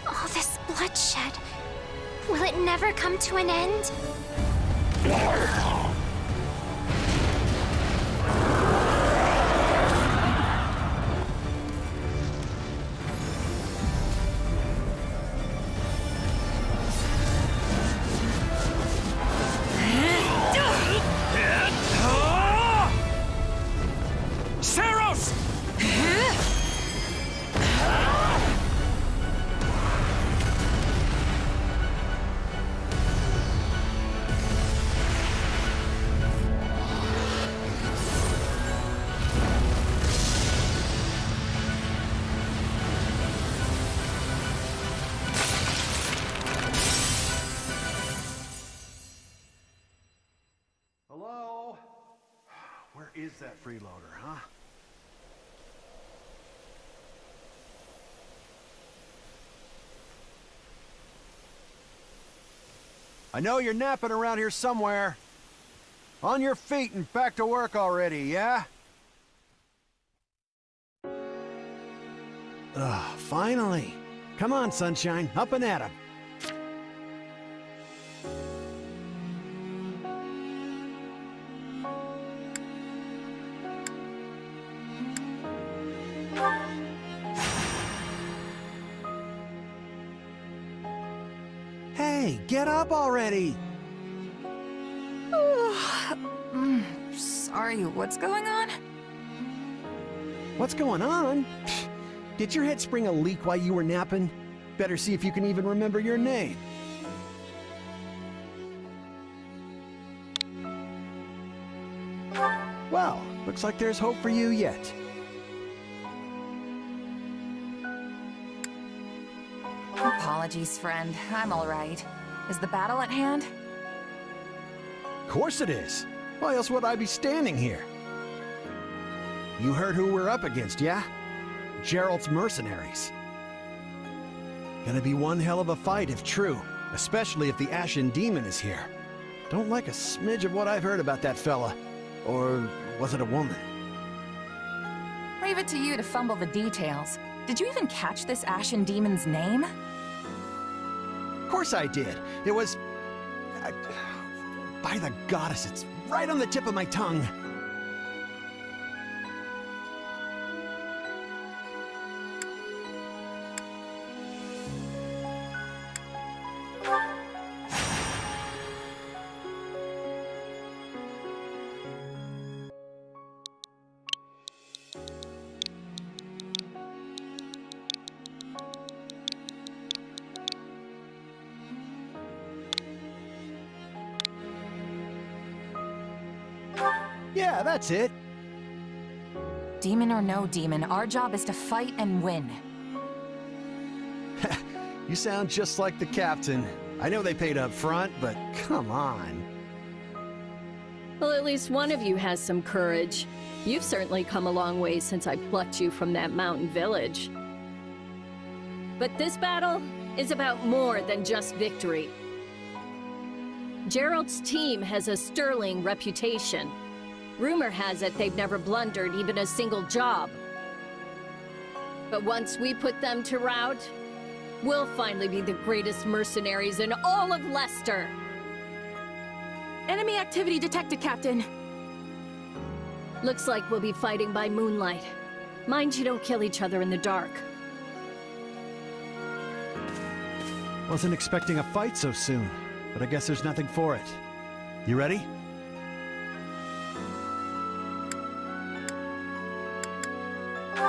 All this bloodshed. Will it never come to an end? Hello? Where is that freeloader, huh? I know you're napping around here somewhere. On your feet and back to work already, yeah? Finally. Come on, Sunshine, up and at 'em. Hey, get up already! Sorry, what's going on? What's going on? Did your head spring a leak while you were napping? Better see if you can even remember your name. Well, looks like there's hope for you yet. Apologies, friend. I'm all right. Is the battle at hand? Of course it is. Why else would I be standing here? You heard who we're up against, yeah? Geralt's mercenaries. Gonna be one hell of a fight if true, especially if the Ashen Demon is here. Don't like a smidge of what I've heard about that fella. Or was it a woman? Leave it to you to fumble the details. Did you even catch this Ashen Demon's name? Of course I did. It was... by the goddess, it's right on the tip of my tongue. Yeah, that's it. Demon or no demon, our job is to fight and win. You sound just like the captain. I know they paid up front, but come on. Well, at least one of you has some courage. You've certainly come a long way since I plucked you from that mountain village. But this battle is about more than just victory. Geralt's team has a sterling reputation. Rumor has it they've never blundered even a single job. But once we put them to rout, we'll finally be the greatest mercenaries in all of Leicester. Enemy activity detected, Captain. Looks like we'll be fighting by moonlight. Mind you don't kill each other in the dark. Wasn't expecting a fight so soon, but I guess there's nothing for it. You ready?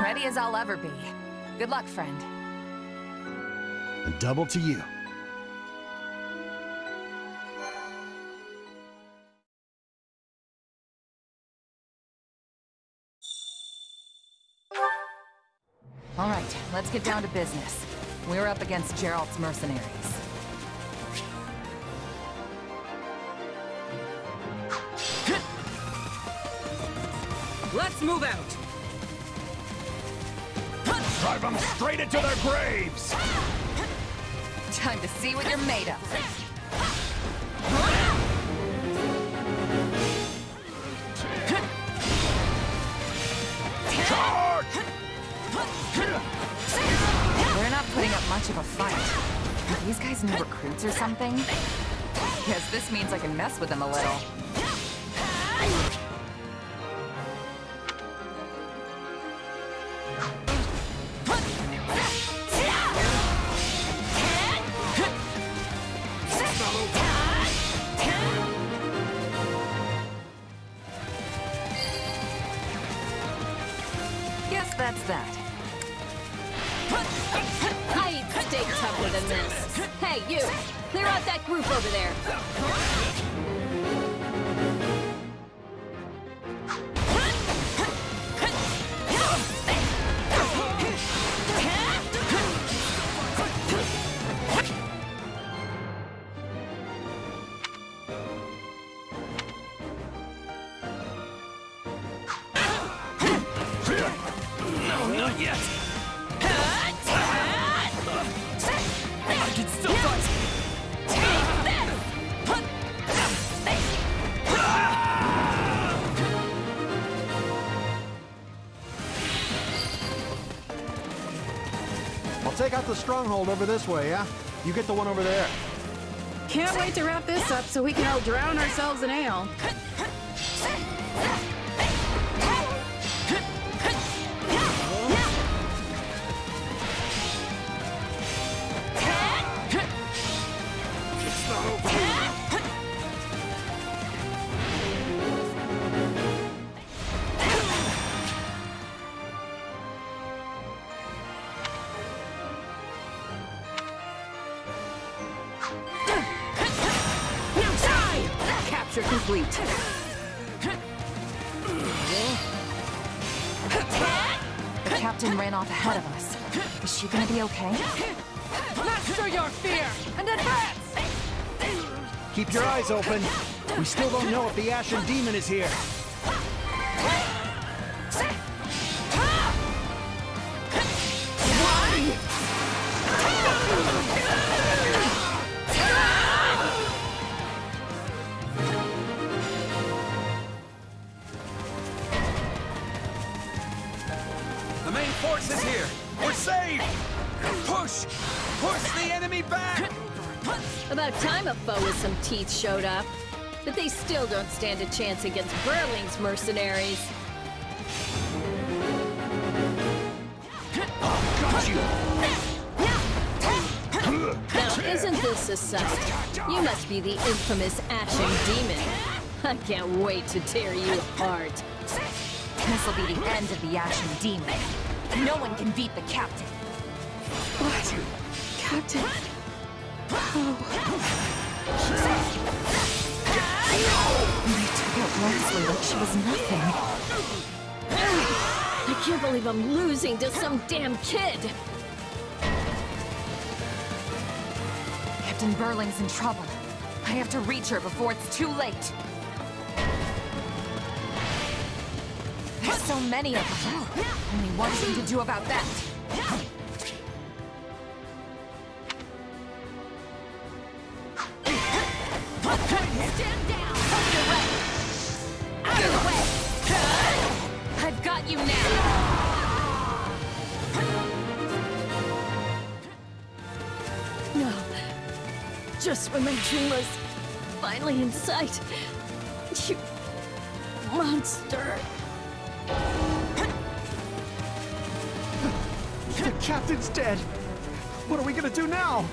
Ready as I'll ever be. Good luck, friend. And double to you. All right, let's get down to business. We're up against Geralt's mercenaries. Let's move out! Drive them straight into their graves! Time to see what you're made of. Charge! We're not putting up much of a fight. Are these guys new recruits or something? Guess this means I can mess with them a little. Guess that's that. I'd stay tougher than this. Hey, you! Clear out that group over there. No, not yet! I can still fight! I'll take out the stronghold over this way, yeah? You get the one over there. Can't wait to wrap this up so we can all drown ourselves in ale. It's not over! Capture complete. The captain ran off ahead of us. Is she gonna be okay? Master your fear and advance! Keep your eyes open. We still don't know if the Ashen Demon is here. The main force is here! We're saved! Push! Push the enemy back! About time a foe with some teeth showed up. But they still don't stand a chance against Burling's mercenaries. Got you! Now, isn't this a sight? You must be the infamous Ashen Demon. I can't wait to tear you apart. This'll be the end of the Ashen Demon. No one can beat the captain. What? Captain? They took out Leslie like she was nothing. I can't believe I'm losing to some damn kid. Captain Burling's in trouble. I have to reach her before it's too late. There's so many of them. Only one thing to do about that. Stand down! Out of the way! Out of the way! got you now! No. Just when my dream was finally in sight. You monster. The captain's dead. What are we gonna do now?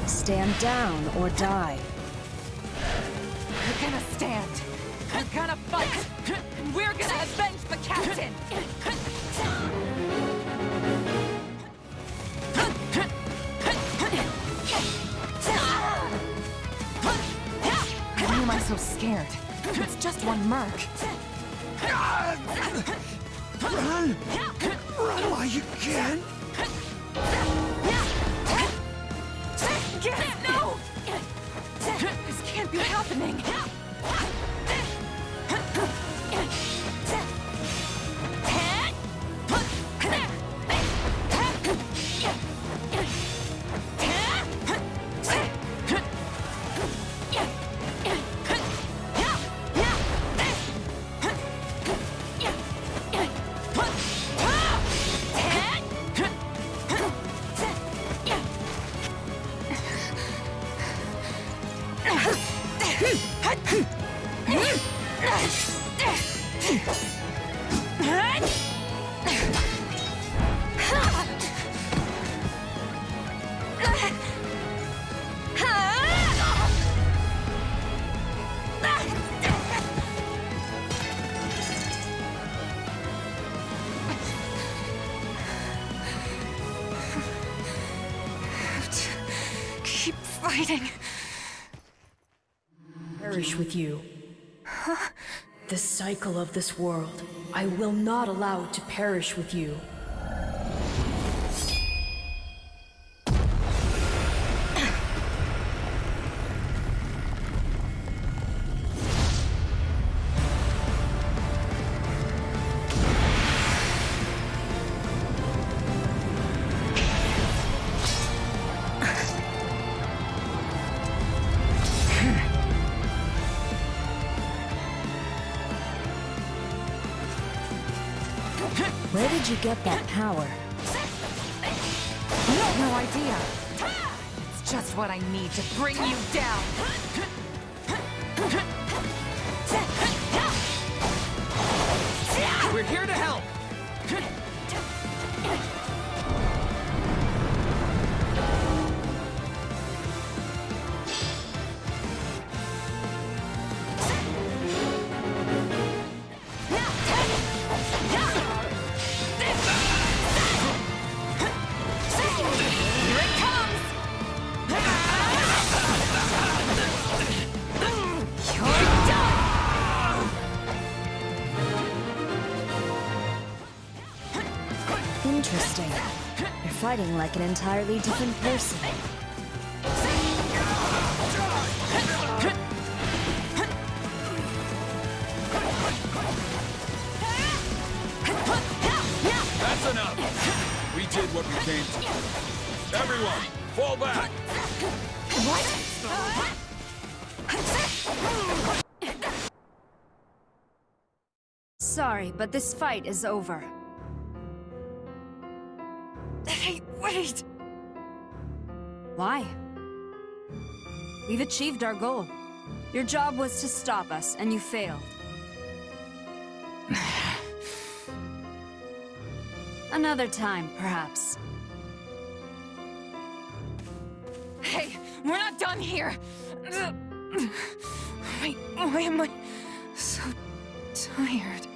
Stand down or die. We're gonna stand. We're gonna fight. And we're gonna avenge the captain! Why am I so scared? It's just one merc. Run! Run while you can! No! This can't be happening! Keep fighting. Perish with you. The cycle of this world, I will not allow it to perish with you. Where did you get that power? No idea. It's just what I need to bring you down. We're here to help! Interesting. You're fighting like an entirely different person. That's enough! We did what we came to. Everyone, fall back! Sorry, but this fight is over. Hey, wait! Why? We've achieved our goal. Your job was to stop us, and you failed. Another time, perhaps. Hey, we're not done here! Wait, why am I so tired?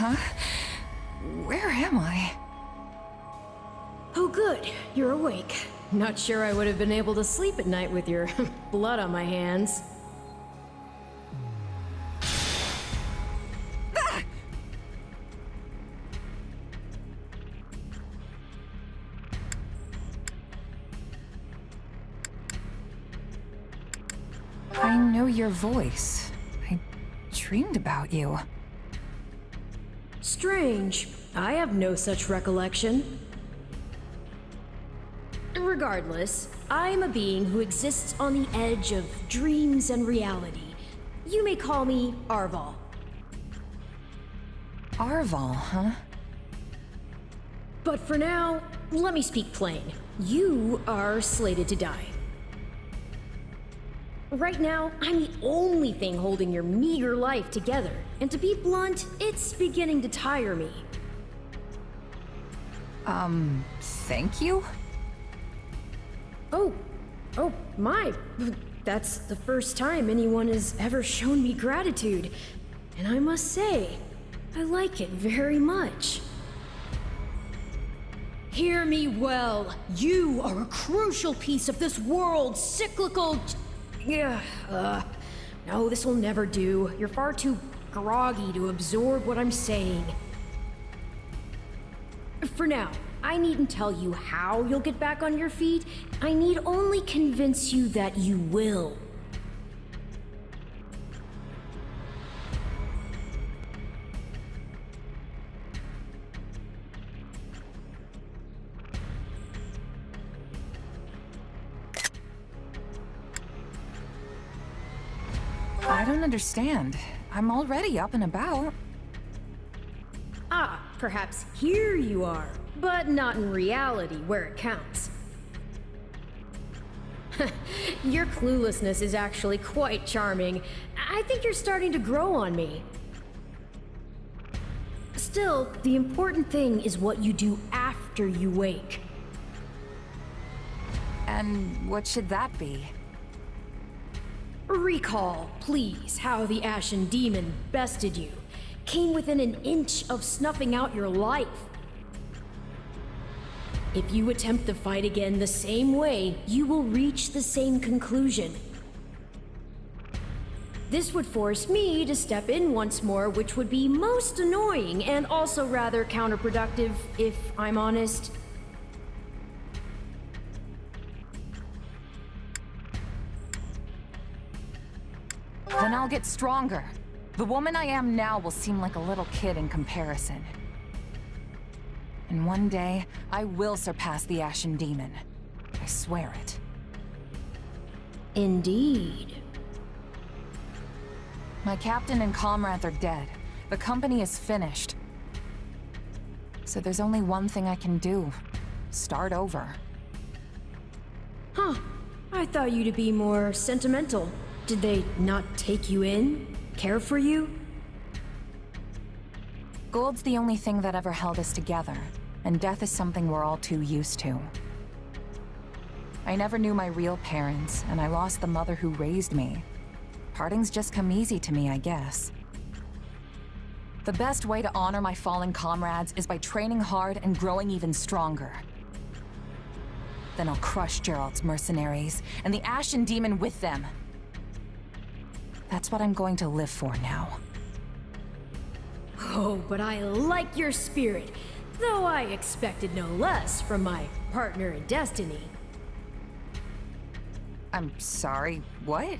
Huh? Where am I? Oh good, you're awake. Not sure I would have been able to sleep at night with your blood on my hands. I know your voice. I dreamed about you. Strange. I have no such recollection. Regardless, I am a being who exists on the edge of dreams and reality. You may call me Arval. Arval, huh? But for now, let me speak plain. You are slated to die. Right now, I'm the only thing holding your meager life together. And to be blunt, it's beginning to tire me. Thank you? Oh, my. That's the first time anyone has ever shown me gratitude. And I must say, I like it very much. Hear me well. You are a crucial piece of this world's cyclical... No, this will never do. You're far too groggy to absorb what I'm saying. For now, I needn't tell you how you'll get back on your feet. I need only convince you that you will. I don't understand. I'm already up and about. Ah, perhaps here you are, but not in reality where it counts. Your cluelessness is actually quite charming. I think you're starting to grow on me. Still, the important thing is what you do after you wake. And what should that be? Recall, please, how the Ashen Demon bested you. Came within an inch of snuffing out your life. If you attempt the fight again the same way, you will reach the same conclusion. This would force me to step in once more, which would be most annoying and also rather counterproductive, if I'm honest. Then I'll get stronger. The woman I am now will seem like a little kid in comparison. And one day, I will surpass the Ashen Demon. I swear it. Indeed. My captain and comrades are dead. The company is finished. So there's only one thing I can do. Start over. Huh. I thought you to be more sentimental. Did they not take you in? Care for you? Gold's the only thing that ever held us together, and death is something we're all too used to. I never knew my real parents, and I lost the mother who raised me. Parting's just come easy to me, I guess. The best way to honor my fallen comrades is by training hard and growing even stronger. Then I'll crush Gerald's mercenaries, and the Ashen Demon with them. That's what I'm going to live for now. Oh, but I like your spirit, though I expected no less from my partner in destiny. I'm sorry, what?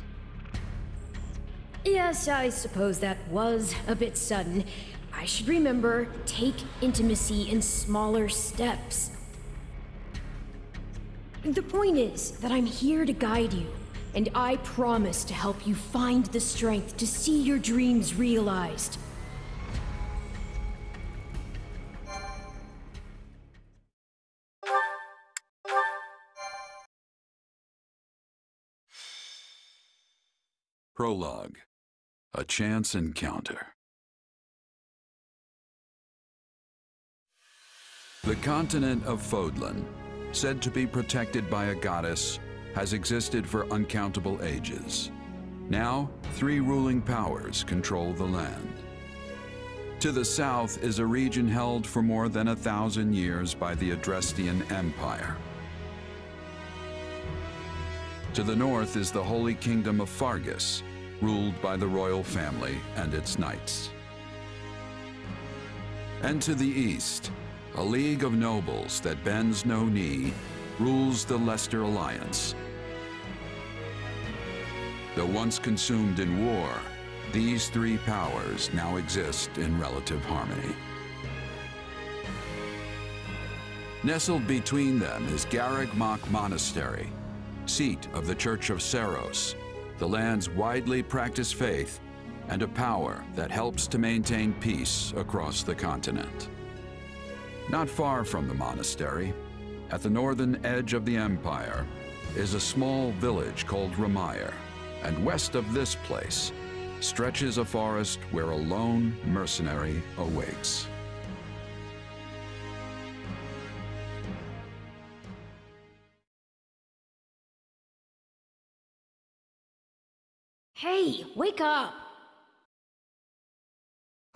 Yes, I suppose that was a bit sudden. I should remember, take intimacy in smaller steps. The point is that I'm here to guide you, and I promise to help you find the strength to see your dreams realized. Prologue. A chance encounter. The continent of Fodlan, said to be protected by a goddess, has existed for uncountable ages. Now, 3 ruling powers control the land. To the south is a region held for more than 1,000 years by the Adrestian Empire. To the north is the Holy Kingdom of Fargus, ruled by the royal family and its knights. And to the east, a league of nobles that bends no knee rules the Leicester Alliance. Though once consumed in war, these three powers now exist in relative harmony. Nestled between them is Garreg Mach Monastery, seat of the Church of Saros, the land's widely practiced faith and a power that helps to maintain peace across the continent. Not far from the monastery, at the northern edge of the empire, is a small village called Ramire, and west of this place stretches a forest where a lone mercenary awaits. Hey, wake up!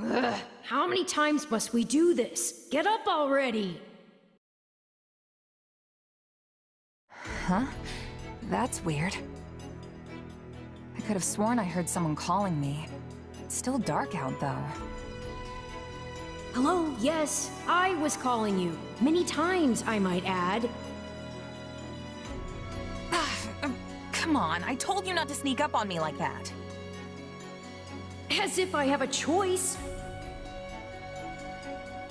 Ugh, how many times must we do this? Get up already! Huh? That's weird. I could have sworn I heard someone calling me. It's still dark out, though. Hello, yes, I was calling you. Many times, I might add. Come on, I told you not to sneak up on me like that. As if I have a choice.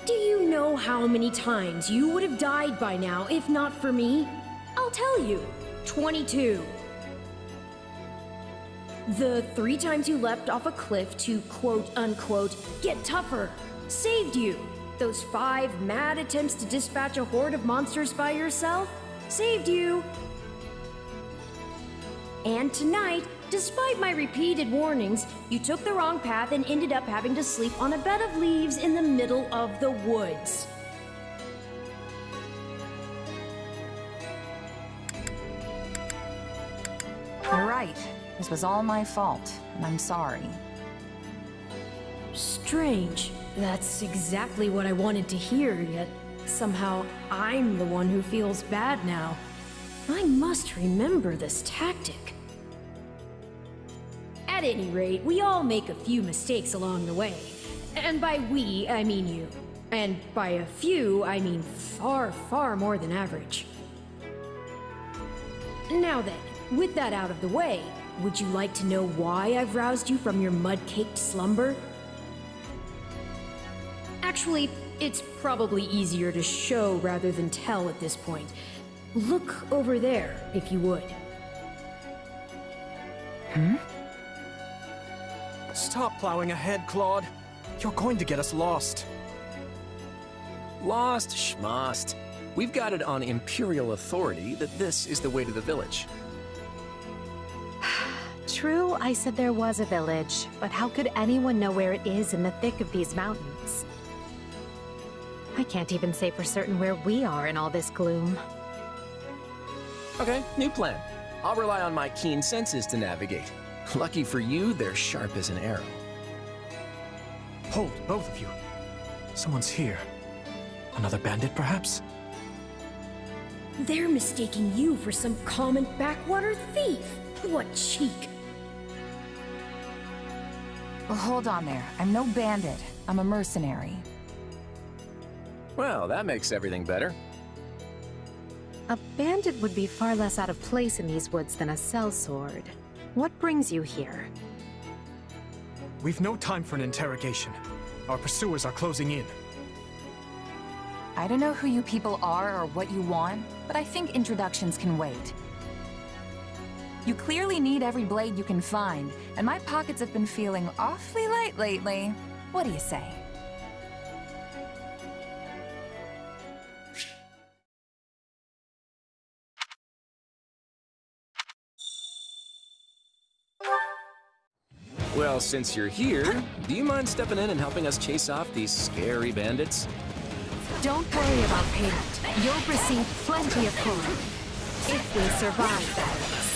Do you know how many times you would have died by now if not for me? I'll tell you. 22. The 3 times you leapt off a cliff to quote-unquote get tougher saved you. Those 5 mad attempts to dispatch a horde of monsters by yourself saved you. And tonight, despite my repeated warnings, you took the wrong path and ended up having to sleep on a bed of leaves in the middle of the woods. You're right. This was all my fault, and I'm sorry. Strange. That's exactly what I wanted to hear, yet somehow I'm the one who feels bad now. I must remember this tactic. At any rate, we all make a few mistakes along the way. And by we, I mean you. And by a few, I mean far, far more than average. Now then, with that out of the way, would you like to know why I've roused you from your mud-caked slumber? Actually, it's probably easier to show rather than tell at this point. Look over there, if you would. Stop plowing ahead, Claude. You're going to get us lost. Lost schmost. We've got it on Imperial authority that this is the way to the village. True, I said there was a village, but how could anyone know where it is in the thick of these mountains? I can't even say for certain where we are in all this gloom. Okay, new plan. I'll rely on my keen senses to navigate. Lucky for you, they're sharp as an arrow. Hold, both of you. Someone's here. Another bandit, perhaps? They're mistaking you for some common backwater thief. What cheek. Well, hold on there. I'm no bandit. I'm a mercenary. Well, that makes everything better. A bandit would be far less out of place in these woods than a sellsword. What brings you here? We've no time for an interrogation. Our pursuers are closing in. I don't know who you people are or what you want, but I think introductions can wait. You clearly need every blade you can find, and my pockets have been feeling awfully light lately. What do you say? Well, since you're here, do you mind stepping in and helping us chase off these scary bandits? Don't worry about payment. You'll receive plenty of food. If we survive, that is.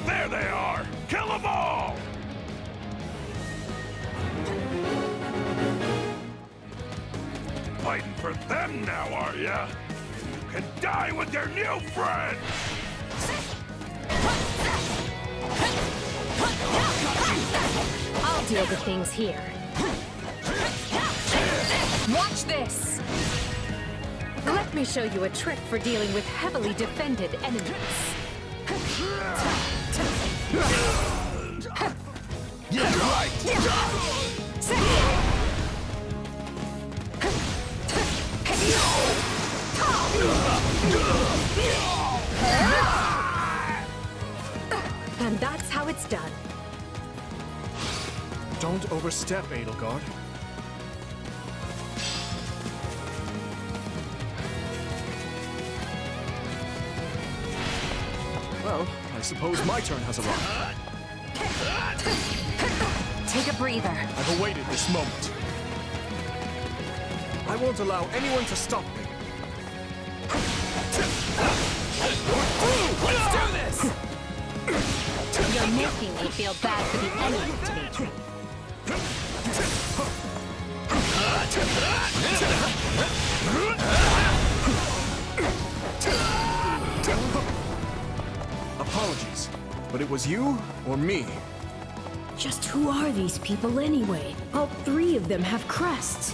There they are! Kill them all! Fighting for them now, are ya? You can die with your new friends! I'll deal with things here. Watch this! Let me show you a trick for dealing with heavily defended enemies. Yeah, right! And that's how it's done. Don't overstep, Edelgard. Well, I suppose my turn has arrived. Take a breather. I've awaited this moment. I won't allow anyone to stop me. Let's do this! You're making me feel bad for the enemy, Dimitri. Apologies, but it was you or me. Just who are these people anyway? All three of them have crests.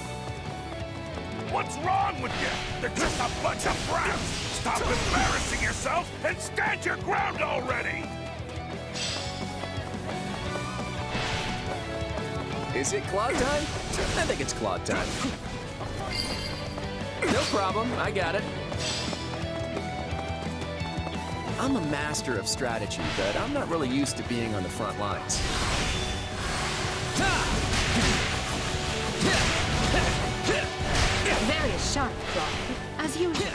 What's wrong with you? They're just a bunch of brats! Stop embarrassing yourself and stand your ground already! Is it clog time? I think it's clog time. No problem, I got it. I'm a master of strategy, but I'm not really used to being on the front lines. Very sharp, Claude, as usual.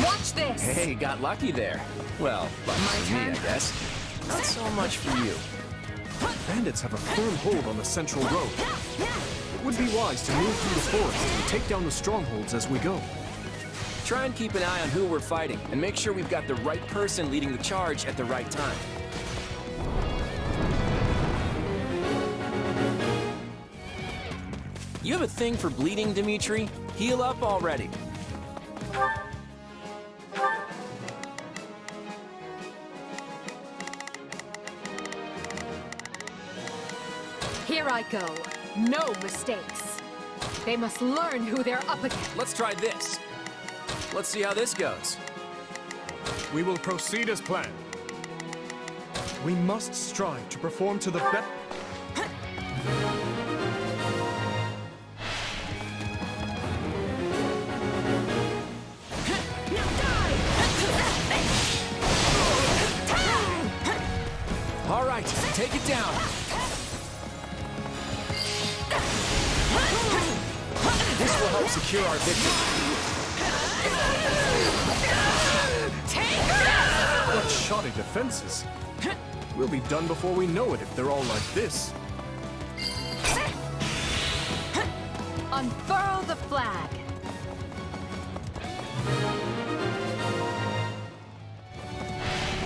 Watch this! Hey, got lucky there. Well, lucky for me, I guess. Not so much for you. Bandits have a firm hold on the central road. It would be wise to move through the forest and take down the strongholds as we go. Try and keep an eye on who we're fighting, and make sure we've got the right person leading the charge at the right time. You have a thing for bleeding, Dimitri? Heal up already. Here I go. No mistakes. They must learn who they're up against. Let's try this. Let's see how this goes. We will proceed as planned. We must strive to perform to the best. All right, take it down. This will help secure our victory. What shoddy defenses. We'll be done before we know it if they're all like this. Unfurl the flag.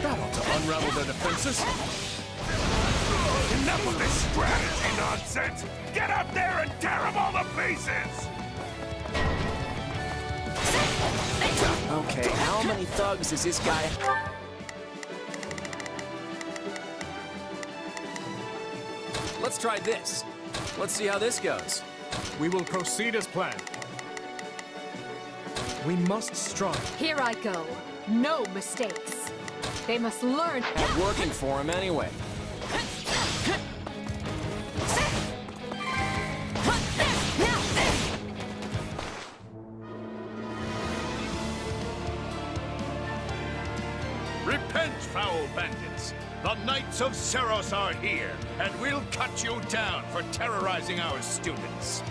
That ought to unravel their defenses. Enough of this strategy nonsense! Get up there and tear them all to pieces! Okay, how many thugs does this guy... Let's try this. Let's see how this goes. We will proceed as planned. We must strive. Here I go. No mistakes. They must learn. And working for him anyway. Repent, foul bandits! The Knights of Seros are here, and we'll cut you down for terrorizing our students.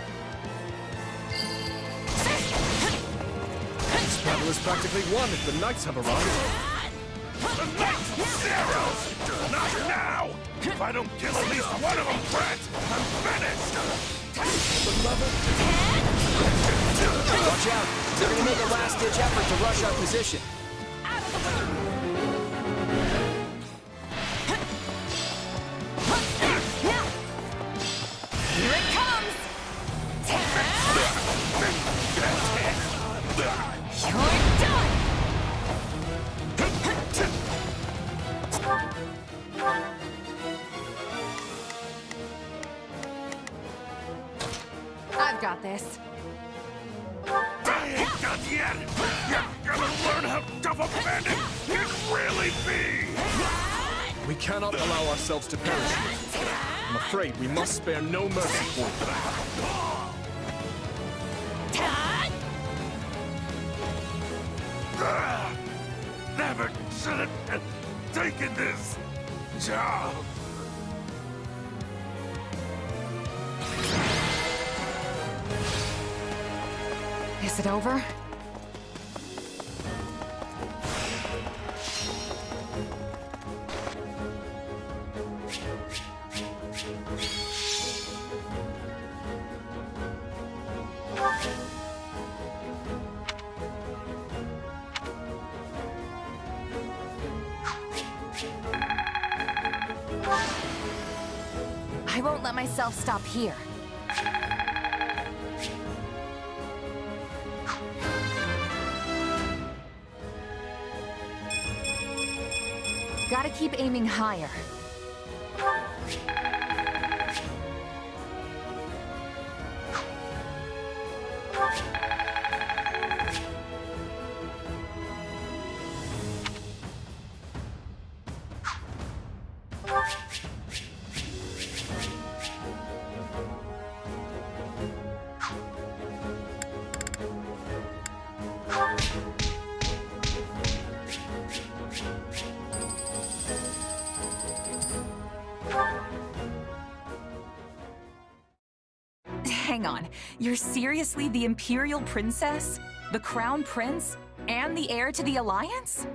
This battle is practically won if the knights have arrived. The Knights of Seros! I don't kill at least one of them, Brent, I'm finished! Watch out! They're gonna make a last-ditch effort to rush our position. Here it comes! You're done! I've got this. I ain't done yet! You're gonna learn how tough a bandit can really be! We cannot allow ourselves to perish here. I'm afraid we must spare no mercy for you. Never should have taken this job! Is it over? I won't let myself stop here. Gotta keep aiming higher. Hang on, you're seriously the Imperial Princess? The Crown Prince? And the heir to the Alliance?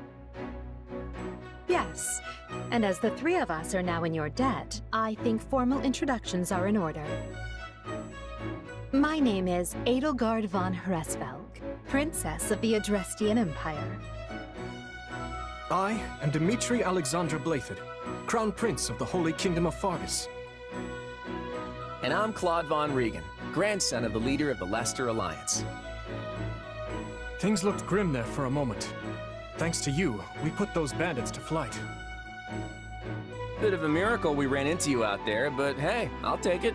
Yes, and as the three of us are now in your debt, I think formal introductions are in order. My name is Edelgard von Hresvelg, Princess of the Adrestian Empire. I am Dmitri Alexandra Blaythed, Crown Prince of the Holy Kingdom of Fargus. And I'm Claude von Regan, grandson of the leader of the Leicester Alliance. Things looked grim there for a moment. Thanks to you, we put those bandits to flight. Bit of a miracle we ran into you out there, but hey, I'll take it.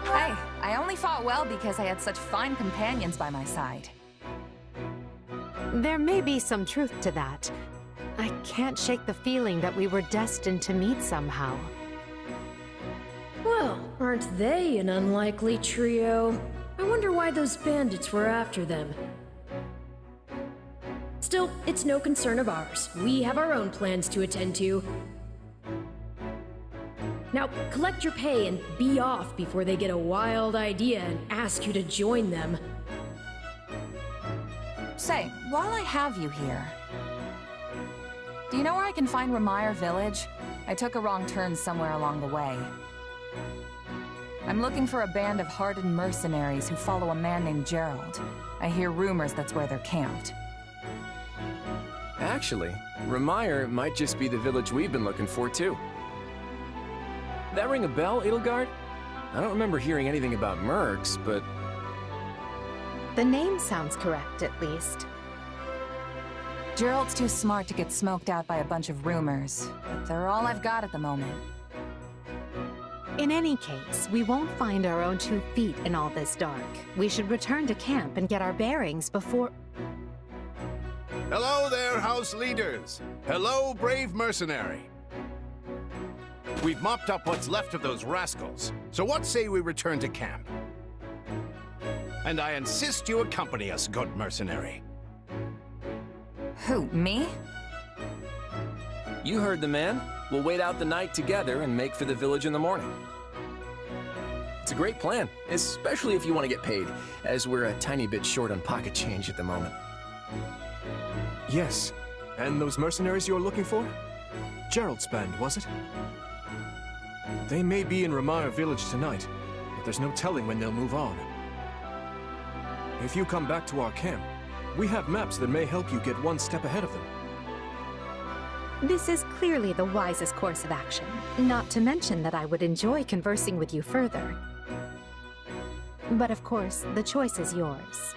Hey, I only fought well because I had such fine companions by my side. There may be some truth to that. I can't shake the feeling that we were destined to meet somehow. Well, aren't they an unlikely trio? I wonder why those bandits were after them. Still, it's no concern of ours. We have our own plans to attend to. Now, collect your pay and be off before they get a wild idea and ask you to join them. Say, while I have you here, do you know where I can find Remire Village? I took a wrong turn somewhere along the way. I'm looking for a band of hardened mercenaries who follow a man named Gerald. I hear rumors that's where they're camped. Actually, Remire might just be the village we've been looking for, too. That ring a bell, Edelgard? I don't remember hearing anything about mercs, but... The name sounds correct, at least. Gerald's too smart to get smoked out by a bunch of rumors, but they're all I've got at the moment. In any case, we won't find our own 2 feet in all this dark. We should return to camp and get our bearings before... Hello there, house leaders. Hello, brave mercenary. We've mopped up what's left of those rascals, so what say we return to camp? And I insist you accompany us, good mercenary. Who, me? You heard the man. We'll wait out the night together and make for the village in the morning. It's a great plan, especially if you want to get paid, as we're a tiny bit short on pocket change at the moment. Yes. And those mercenaries you're looking for? Gerald's band, was it? They may be in Ramire village tonight, but there's no telling when they'll move on. If you come back to our camp, we have maps that may help you get one step ahead of them. This is clearly the wisest course of action. Not to mention that I would enjoy conversing with you further. But of course, the choice is yours.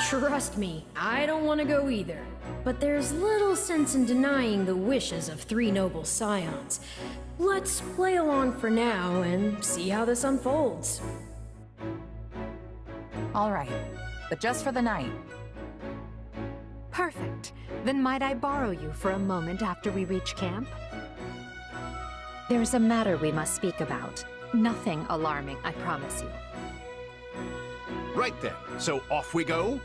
Trust me, I don't want to go either. But there's little sense in denying the wishes of three noble scions. Let's play along for now and see how this unfolds. All right, but just for the night. Perfect. Then might I borrow you for a moment after we reach camp? There's a matter we must speak about. Nothing alarming, I promise you. Right then, so off we go?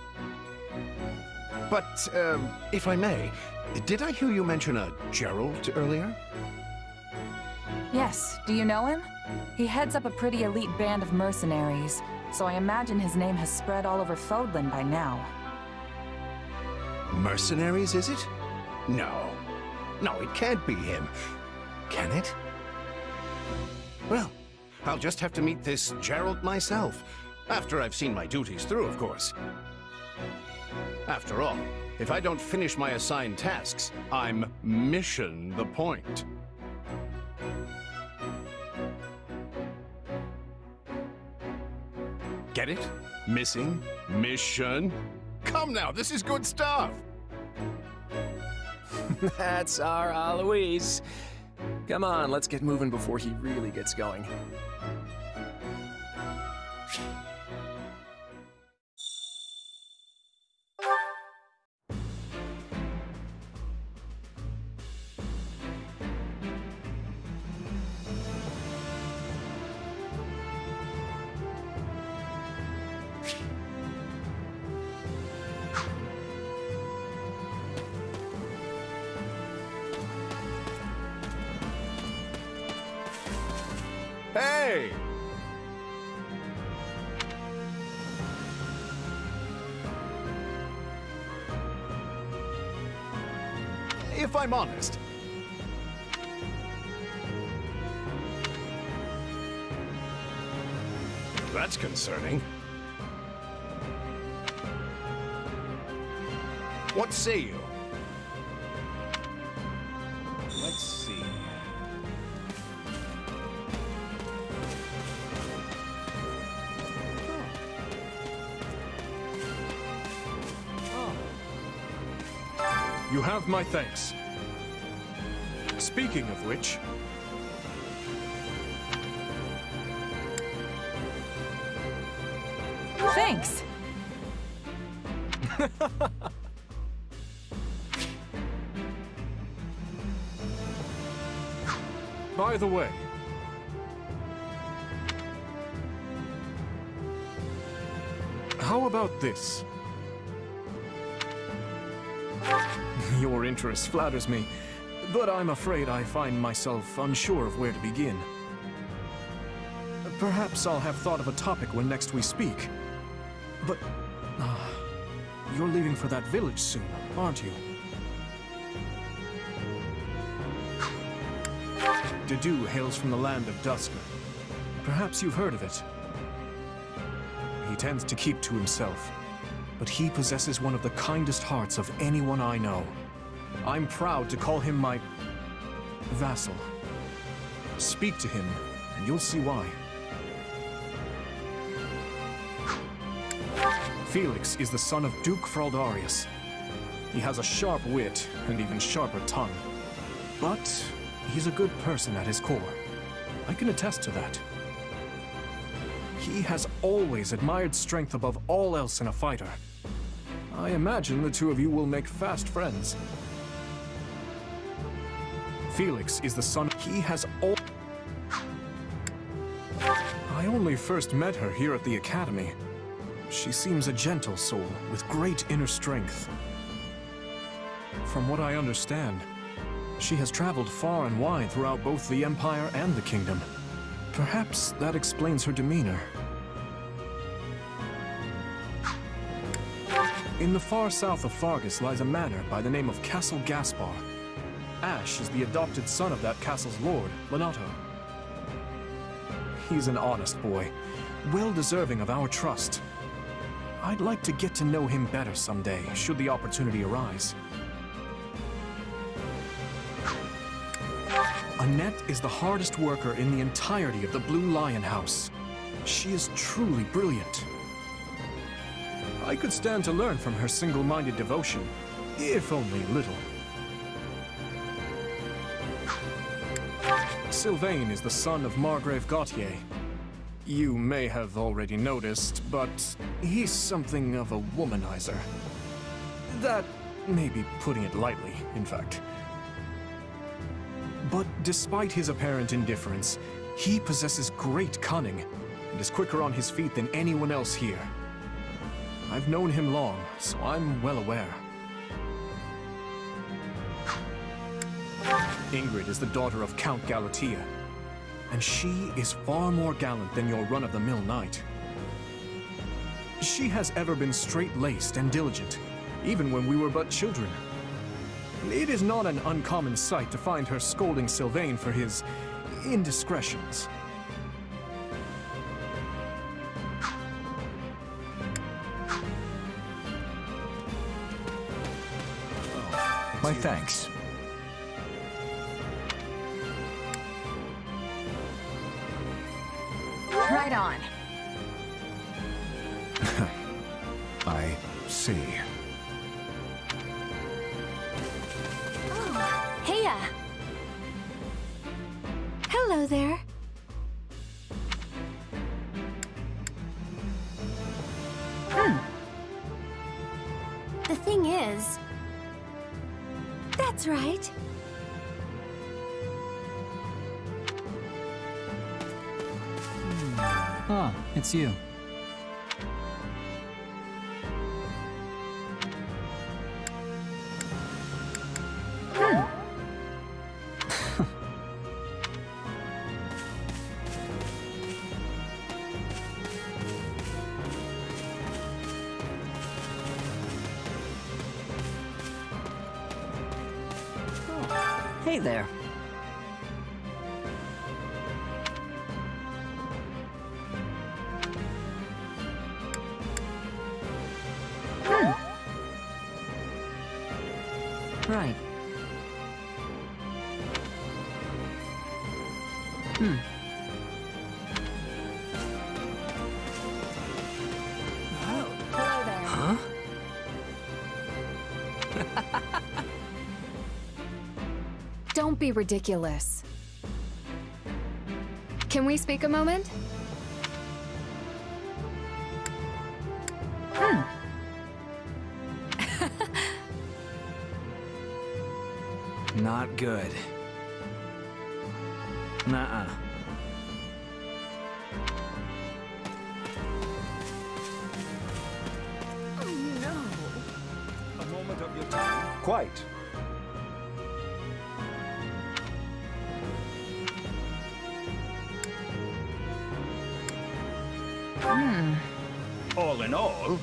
But, if I may, did I hear you mention a Gerald earlier? Yes, do you know him? He heads up a pretty elite band of mercenaries, so I imagine his name has spread all over Fodlan by now. Mercenaries, is it? No. No, it can't be him. Can it? Well, I'll just have to meet this Gerald myself. After I've seen my duties through, of course. After all, if I don't finish my assigned tasks, I'm mission the point. Get it? Missing? Mission? Come now, this is good stuff! That's our Aloise. Come on, let's get moving before he really gets going. Hey! If I'm honest, that's concerning. What say you? Let's see. You have my thanks. Speaking of which... Thanks! By the way... how about this? Your interest flatters me, but I'm afraid I find myself unsure of where to begin. Perhaps I'll have thought of a topic when next we speak. But... you're leaving for that village soon, aren't you? Dedu hails from the land of Dusker. Perhaps you've heard of it. He tends to keep to himself, but he possesses one of the kindest hearts of anyone I know. I'm proud to call him my... vassal. Speak to him, and you'll see why. Felix is the son of Duke Fraldarius. He has a sharp wit, and even sharper tongue. But he's a good person at his core. I can attest to that. He has always admired strength above all else in a fighter. I imagine the two of you will make fast friends. Felix is the son... He has all... I only first met her here at the academy. She seems a gentle soul with great inner strength. From what I understand, she has traveled far and wide throughout both the Empire and the Kingdom. Perhaps that explains her demeanor. In the far south of Fargus lies a manor by the name of Castle Gaspar. Ash is the adopted son of that castle's lord, Lonato. He's an honest boy, well deserving of our trust. I'd like to get to know him better someday, should the opportunity arise. Annette is the hardest worker in the entirety of the Blue Lion House. She is truly brilliant. I could stand to learn from her single-minded devotion, if only a little. Sylvain is the son of Margrave Gautier. You may have already noticed, but he's something of a womanizer. That may be putting it lightly, in fact. But despite his apparent indifference, he possesses great cunning and is quicker on his feet than anyone else here. I've known him long, so I'm well aware. Ingrid is the daughter of Count Galatea, and she is far more gallant than your run-of-the-mill knight. She has ever been straight-laced and diligent, even when we were but children. It is not an uncommon sight to find her scolding Sylvain for his indiscretions. My thanks. Right on. I see. Oh, heya! Hello there. The thing is... That's right. Ah, it's you. Hey there. Right. Hello there. Huh? Don't be ridiculous. Can we speak a moment? Not good. Nuh-uh. Oh no. A moment of your time. Quite. All in all,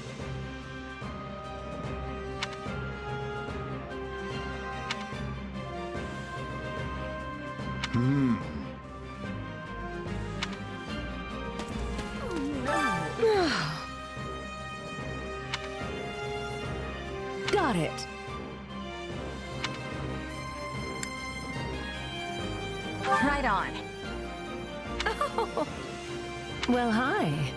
Got it. Right on. Oh. Well, hi.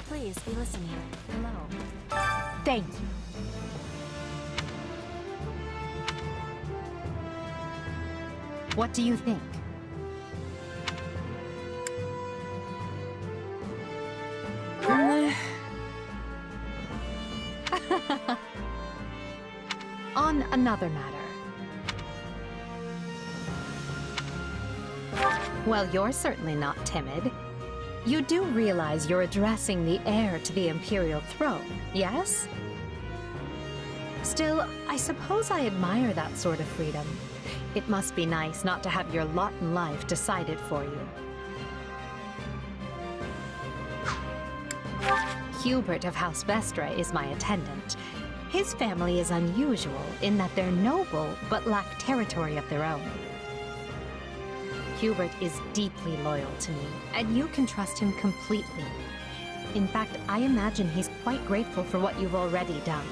Please be listening. Hello. Thank you. What do you think? On another matter. Well, you're certainly not timid. You do realize you're addressing the heir to the Imperial throne, yes? Still, I suppose I admire that sort of freedom. It must be nice not to have your lot in life decided for you. Hubert of House Vestra is my attendant. His family is unusual in that they're noble but lack territory of their own. Hubert is deeply loyal to me, and you can trust him completely. In fact, I imagine he's quite grateful for what you've already done.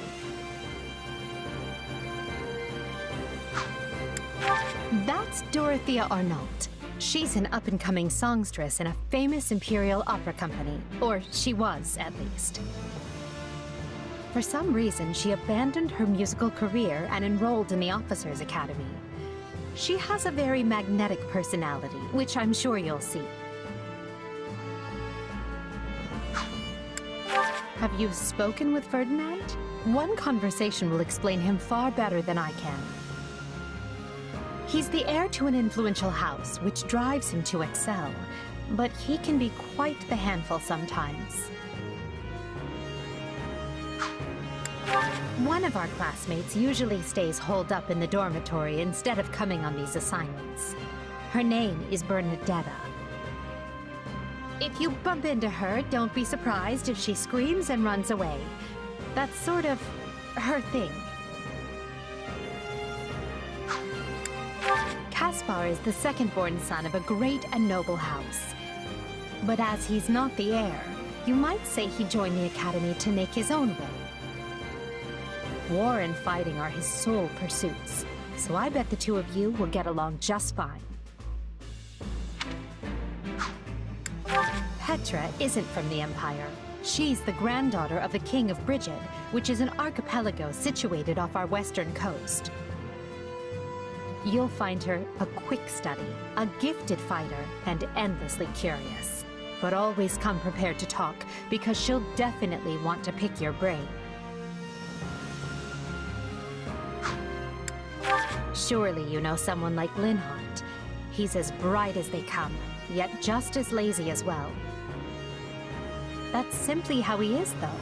That's Dorothea Arnault. She's an up-and-coming songstress in a famous Imperial opera company, or she was, at least. For some reason, she abandoned her musical career and enrolled in the Officers' Academy. She has a very magnetic personality, which I'm sure you'll see. Have you spoken with Ferdinand? One conversation will explain him far better than I can. He's the heir to an influential house, which drives him to excel, but he can be quite the handful sometimes. One of our classmates usually stays holed up in the dormitory instead of coming on these assignments. Her name is Bernadetta. If you bump into her, don't be surprised if she screams and runs away. That's sort of her thing. Caspar is the second-born son of a great and noble house. But as he's not the heir, you might say he joined the academy to make his own way. War and fighting are his sole pursuits, so I bet the two of you will get along just fine. Petra isn't from the Empire. She's the granddaughter of the King of Brigid, which is an archipelago situated off our western coast. You'll find her a quick study, a gifted fighter, and endlessly curious. But always come prepared to talk, because she'll definitely want to pick your brain. Surely you know someone like Linhardt. He's as bright as they come, yet just as lazy as well. That's simply how he is, though.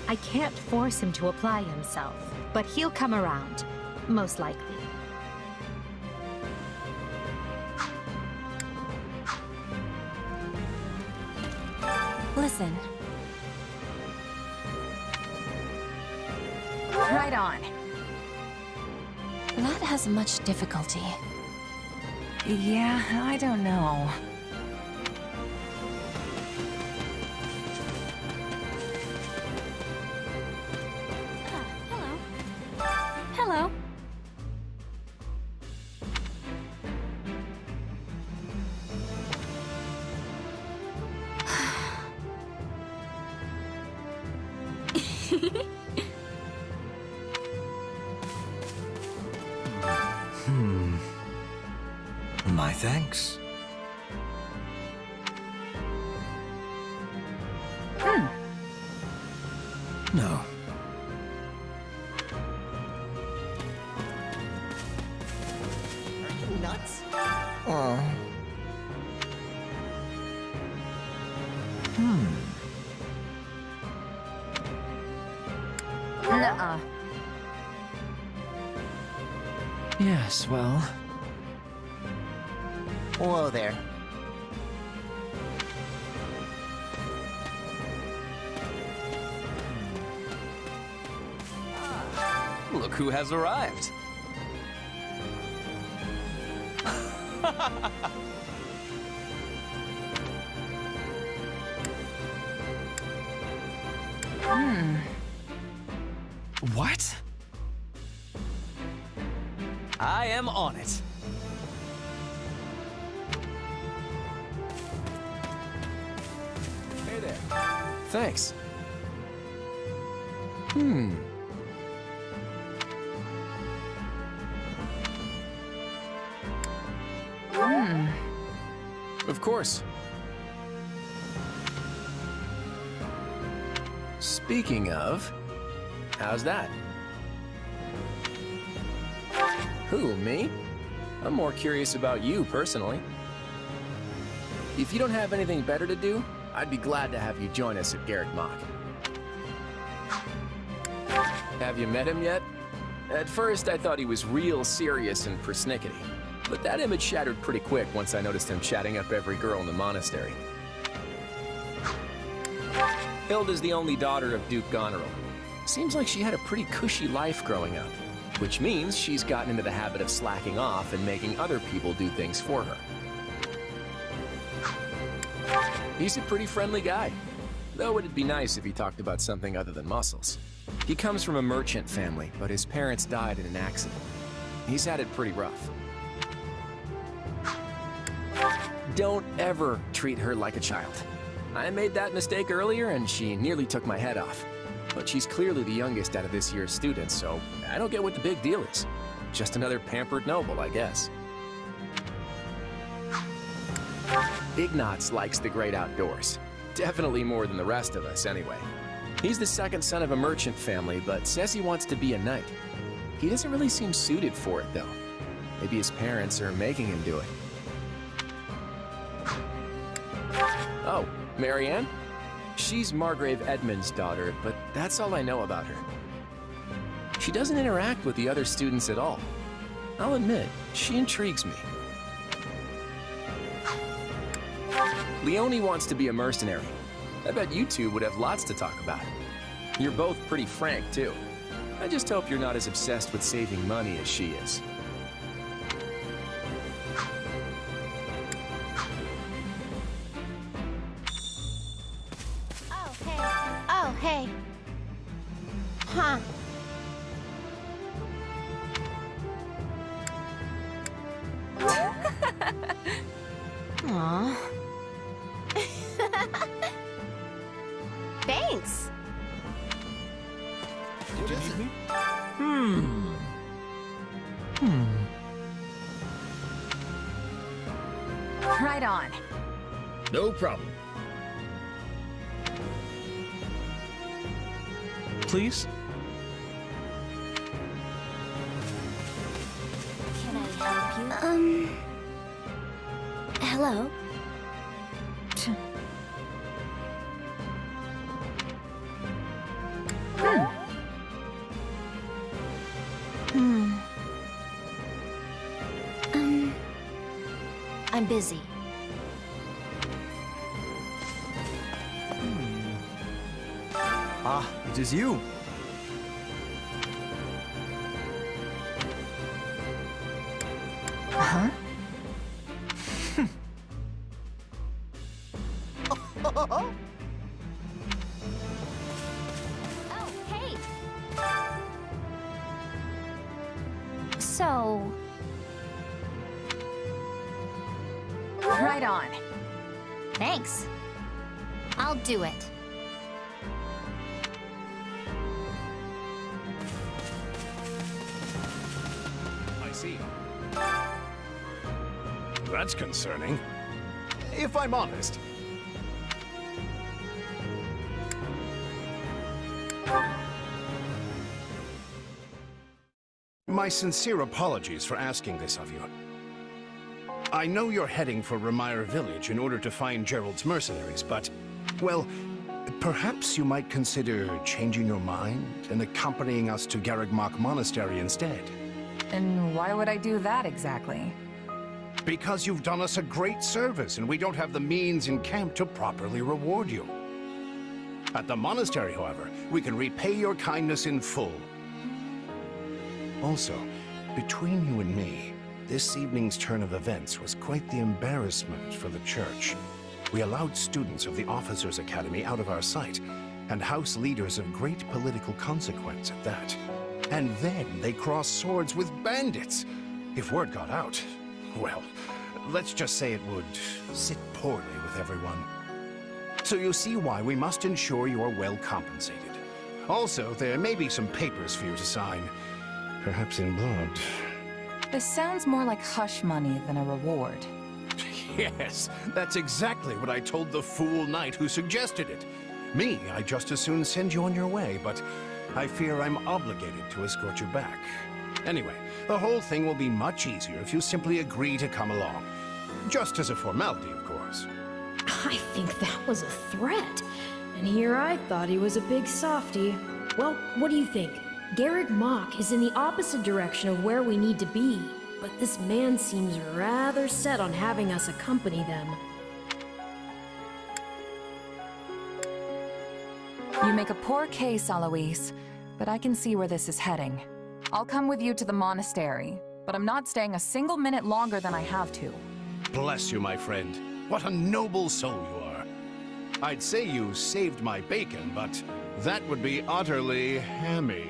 I can't force him to apply himself, but he'll come around, most likely. Listen. Right on. That has much difficulty. Yeah, I don't know. Hello. My thanks. No. Are you nuts? Nuh-uh. Yes, well... Whoa there. Look who has arrived. What? I am on it. Hey there. Thanks. Of course. Speaking of, how's that? Who, me? I'm more curious about you, personally. If you don't have anything better to do, I'd be glad to have you join us at Garrett Mach. Have you met him yet? At first, I thought he was real serious and persnickety, but that image shattered pretty quick once I noticed him chatting up every girl in the monastery. Hilda's the only daughter of Duke Goneril. Seems like she had a pretty cushy life growing up, which means she's gotten into the habit of slacking off and making other people do things for her. He's a pretty friendly guy, though it'd be nice if he talked about something other than muscles. He comes from a merchant family, but his parents died in an accident. He's had it pretty rough. Don't ever treat her like a child. I made that mistake earlier and she nearly took my head off. But she's clearly the youngest out of this year's students, so I don't get what the big deal is. Just another pampered noble, I guess. Ignatz likes the great outdoors. Definitely more than the rest of us, anyway. He's the second son of a merchant family, but says he wants to be a knight. He doesn't really seem suited for it, though. Maybe his parents are making him do it. Oh, Marianne? She's Margrave Edmund's daughter, but that's all I know about her. She doesn't interact with the other students at all. I'll admit, she intrigues me. Leone wants to be a mercenary. I bet you two would have lots to talk about. You're both pretty frank, too. I just hope you're not as obsessed with saving money as she is. Oh, hey. Huh. Aww. Thanks. Did you need me? Right on. No problem. Please? Can I help you? Hello? I'm busy. Ah, it is you. Huh? Oh, hey! So... Right on. Thanks. I'll do it. I see. That's concerning. If I'm honest. My sincere apologies for asking this of you. I know you're heading for Remire Village in order to find Gerald's mercenaries, but, well, perhaps you might consider changing your mind and accompanying us to Garrigmach Monastery instead. And why would I do that exactly? Because you've done us a great service and we don't have the means in camp to properly reward you. At the monastery, however, we can repay your kindness in full. Also, between you and me, this evening's turn of events was quite the embarrassment for the church. We allowed students of the Officers' Academy out of our sight, and house leaders of great political consequence at that. And then they crossed swords with bandits. If word got out, well, let's just say it would sit poorly with everyone. So you see why we must ensure you are well compensated. Also, there may be some papers for you to sign, perhaps in blood. This sounds more like hush money than a reward. Yes, that's exactly what I told the fool knight who suggested it. Me, I'd just as soon send you on your way, but I fear I'm obligated to escort you back. Anyway, the whole thing will be much easier if you simply agree to come along. Just as a formality, of course. I think that was a threat. And here I thought he was a big softy. Well, what do you think? Garrigmach is in the opposite direction of where we need to be, but this man seems rather set on having us accompany them. You make a poor case, Alois, but I can see where this is heading. I'll come with you to the monastery, but I'm not staying a single minute longer than I have to. Bless you, my friend. What a noble soul you are. I'd say you saved my bacon, but that would be utterly hammy.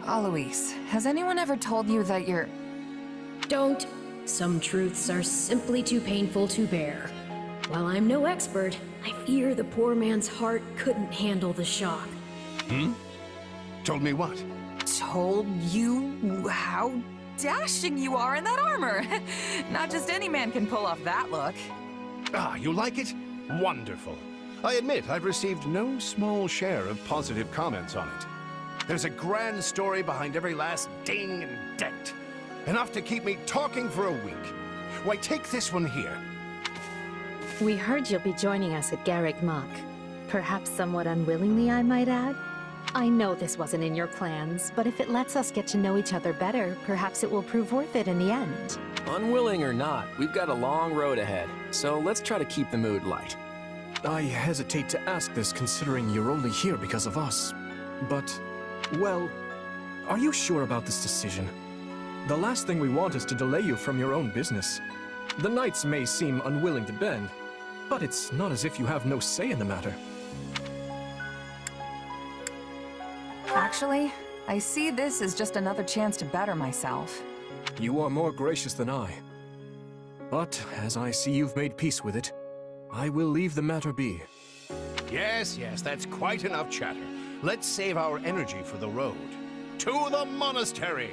Alois, has anyone ever told you that you're... Don't. Some truths are simply too painful to bear. While I'm no expert, I fear the poor man's heart couldn't handle the shock. Told me what? Told you how dashing you are in that armor. Not just any man can pull off that look. Ah, you like it? Wonderful. I admit I've received no small share of positive comments on it. There's a grand story behind every last ding and dent. Enough to keep me talking for a week. Why, take this one here. We heard you'll be joining us at Garrick Muck. Perhaps somewhat unwillingly, I might add. I know this wasn't in your plans, but if it lets us get to know each other better, perhaps it will prove worth it in the end. Unwilling or not, we've got a long road ahead, so let's try to keep the mood light. I hesitate to ask this considering you're only here because of us. But, well, are you sure about this decision? The last thing we want is to delay you from your own business. The knights may seem unwilling to bend, but it's not as if you have no say in the matter. Actually, I see this as just another chance to better myself. You are more gracious than I. But, as I see you've made peace with it, I will leave the matter be. Yes, that's quite enough chatter. Let's save our energy for the road. To the monastery!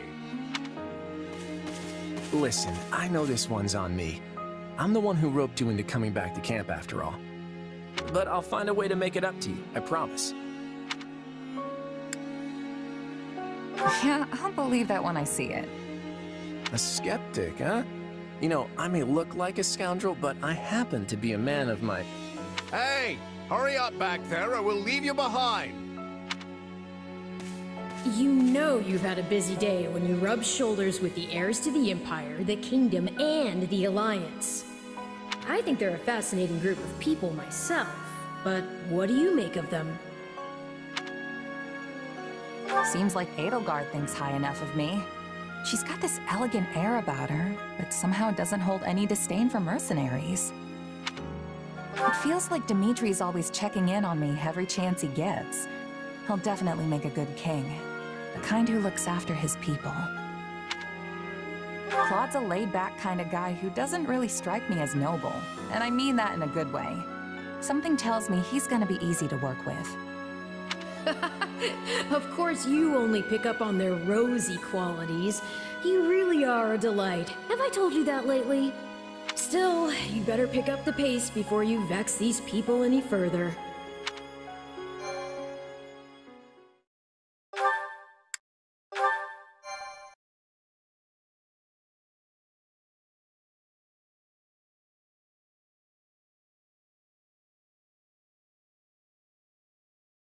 Listen, I know this one's on me. I'm the one who roped you into coming back to camp after all. But I'll find a way to make it up to you, I promise. Yeah, I'll believe that when I see it. A skeptic, huh? You know, I may look like a scoundrel, but I happen to be a man of my... Hey! Hurry up back there or we'll leave you behind! You know you've had a busy day when you rub shoulders with the heirs to the Empire, the Kingdom, and the Alliance. I think they're a fascinating group of people myself, but what do you make of them? Seems like Edelgard thinks high enough of me. She's got this elegant air about her, but somehow doesn't hold any disdain for mercenaries. It feels like Dimitri's always checking in on me every chance he gets. He'll definitely make a good king. The kind who looks after his people. Claude's a laid-back kind of guy who doesn't really strike me as noble, and I mean that in a good way. Something tells me he's gonna be easy to work with. Of course you only pick up on their rosy qualities. You really are a delight. Have I told you that lately? Still, you better pick up the pace before you vex these people any further.